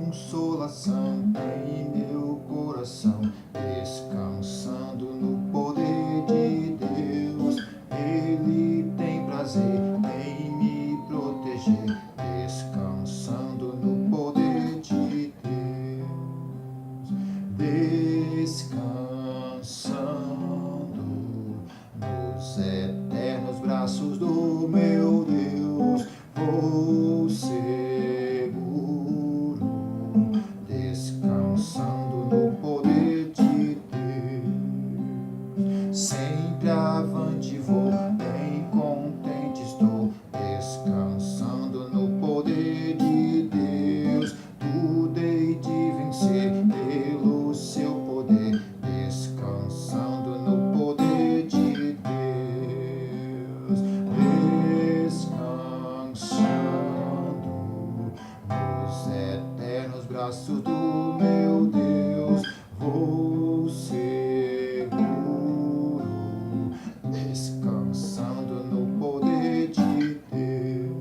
consolação em meu coração, descansando no poder de Deus. Ele tem prazer em me proteger, descansando no poder de Deus. Descansando nos eternos braços do meu Deus, vou seguro, descansando no poder de Deus. Sempre avante vou, bem contente estou, descansando no poder de Deus. Tudo hei de vencer pelo seu poder, descansando no poder de Deus. Descansando nos eternos braços do meu Deus, vou seguro, descansando no poder de Deus.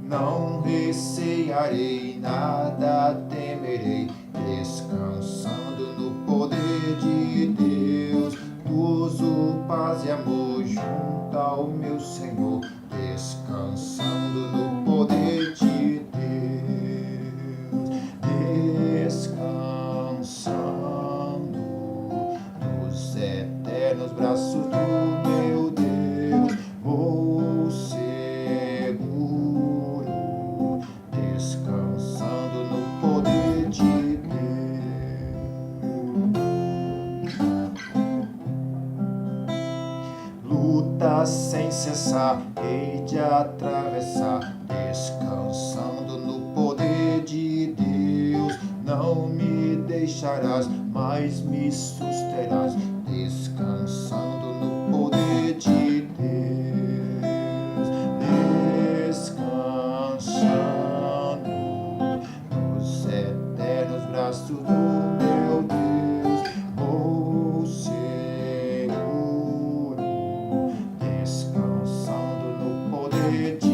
Não recearei, nada temerei, descansando no poder de Deus. Gozo, paz e amor junto ao meu Senhor, descansando no poder de Deus. Descansando nos eternos braços do meu Deus, vou seguro, descansando no poder de Deus. Luta sem cessar, hei de atravessar, descansando no poder de Deus. Não me deixarás, mas me susterás, descansando no poder de Deus. Descansando nos eternos braços do meu Deus, vou seguro, descansando no poder de